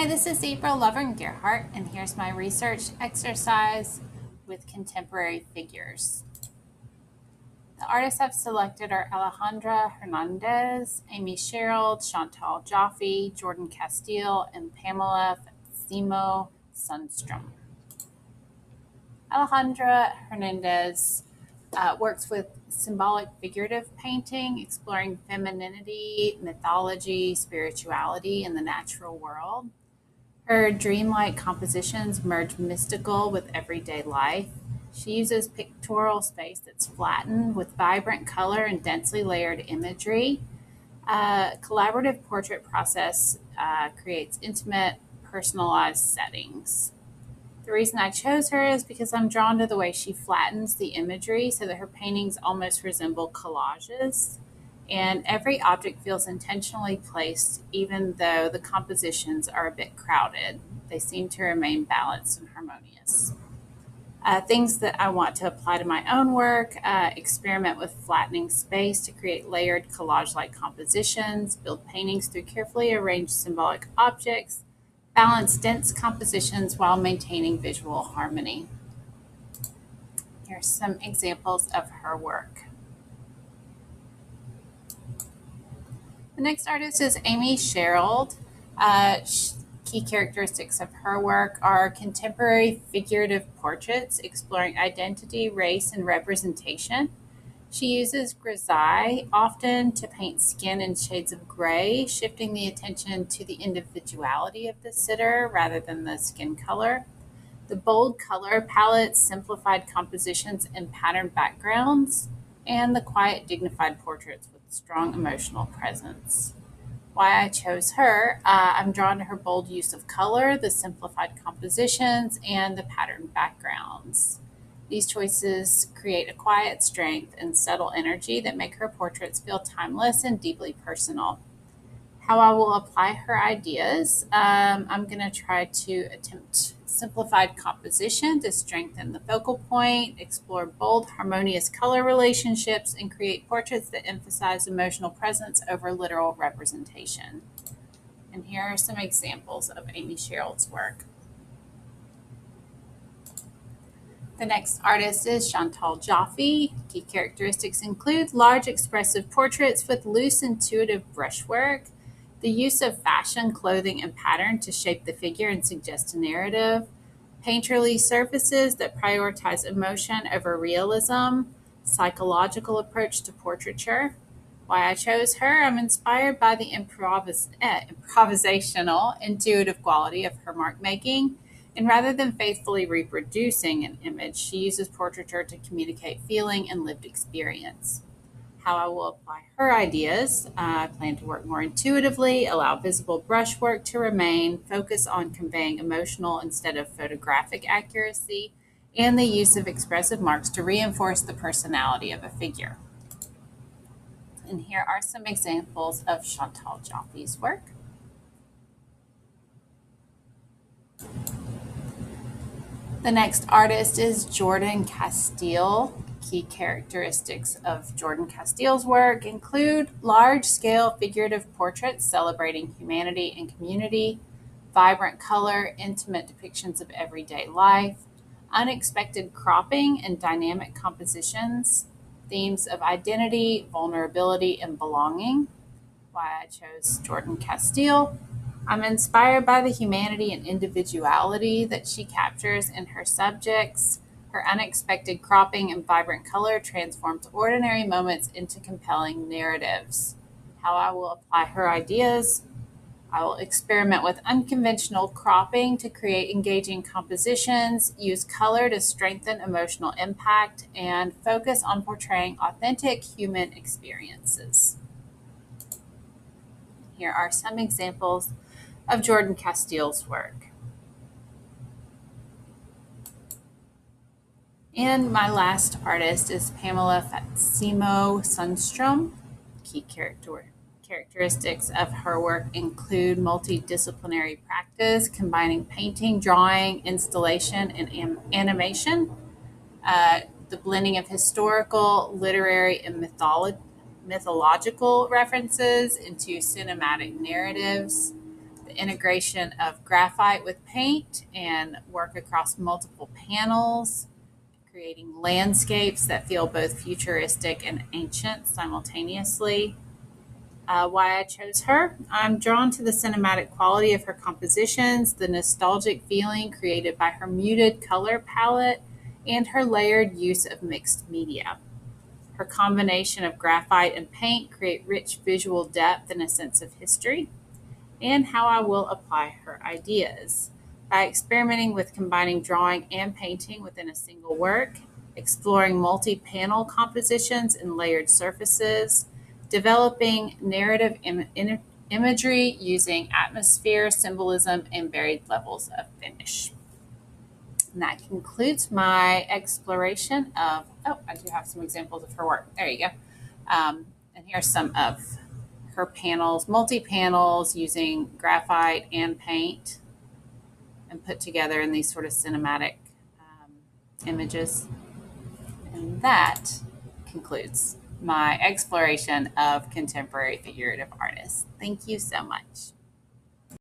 Hi, this is April Lovvorn-Gerhardt, and here's my research exercise with contemporary figures. The artists I've selected are Alejandra Hernandez, Amy Sherald, Chantal Joffe, Jordan Castile, and Pamela Simo Sundstrom. Alejandra Hernandez works with symbolic figurative painting, exploring femininity, mythology, spirituality, and the natural world. Her dreamlike compositions merge mystical with everyday life. She uses pictorial space that's flattened with vibrant color and densely layered imagery. A collaborative portrait process creates intimate, personalized settings. The reason I chose her is because I'm drawn to the way she flattens the imagery so that her paintings almost resemble collages. And every object feels intentionally placed, even though the compositions are a bit crowded. They seem to remain balanced and harmonious. Things that I want to apply to my own work: experiment with flattening space to create layered collage like compositions, build paintings through carefully arranged symbolic objects, balance dense compositions while maintaining visual harmony. Here's some examples of her work. The next artist is Amy Sherald. Key characteristics of her work are contemporary figurative portraits exploring identity, race, and representation. She uses grisaille often to paint skin in shades of gray, shifting the attention to the individuality of the sitter rather than the skin color. The bold color palette, simplified compositions, and patterned backgrounds, and the quiet, dignified portraits with strong emotional presence. Why I chose her: I'm drawn to her bold use of color, the simplified compositions, and the patterned backgrounds. These choices create a quiet strength and subtle energy that make her portraits feel timeless and deeply personal. How I will apply her ideas: I'm going to try to attempt simplified composition to strengthen the focal point, explore bold, harmonious color relationships, and create portraits that emphasize emotional presence over literal representation. And here are some examples of Amy Sherald's work. The next artist is Chantal Joffe. Key characteristics include large, expressive portraits with loose, intuitive brushwork, the use of fashion, clothing, and pattern to shape the figure and suggest a narrative, painterly surfaces that prioritize emotion over realism, psychological approach to portraiture. Why I chose her: I'm inspired by the improvisational, intuitive quality of her mark making. And rather than faithfully reproducing an image, she uses portraiture to communicate feeling and lived experience. How I will apply her ideas: I plan to work more intuitively, allow visible brushwork to remain, focus on conveying emotional instead of photographic accuracy, and the use of expressive marks to reinforce the personality of a figure. And here are some examples of Chantal Joffe's work. The next artist is Jordan Castile. Key characteristics of Jordan Castile's work include large-scale figurative portraits celebrating humanity and community, vibrant color, intimate depictions of everyday life, unexpected cropping and dynamic compositions, themes of identity, vulnerability, and belonging. Why I chose Jordan Castile: I'm inspired by the humanity and individuality that she captures in her subjects. Her unexpected cropping and vibrant color transforms ordinary moments into compelling narratives. How I will apply her ideas: I will experiment with unconventional cropping to create engaging compositions, use color to strengthen emotional impact, and focus on portraying authentic human experiences. Here are some examples of Jordan Castile's work. And my last artist is Pamela Simo Sundstrom. Key characteristics of her work include multidisciplinary practice, combining painting, drawing, installation, and animation, the blending of historical, literary, and mythological references into cinematic narratives, the integration of graphite with paint and work across multiple panels, creating landscapes that feel both futuristic and ancient simultaneously. Why I chose her. I'm drawn to the cinematic quality of her compositions, the nostalgic feeling created by her muted color palette, and her layered use of mixed media. Her combination of graphite and paint create rich visual depth and a sense of history, and how I will apply her ideas. By experimenting with combining drawing and painting within a single work, exploring multi-panel compositions and layered surfaces, developing narrative imagery using atmosphere, symbolism, and varied levels of finish. And that concludes my exploration of, I do have some examples of her work. There you go. And here's some of her panels, multi-panels using graphite and paint and put together in these sort of cinematic images. And that concludes my exploration of contemporary figurative artists. Thank you so much.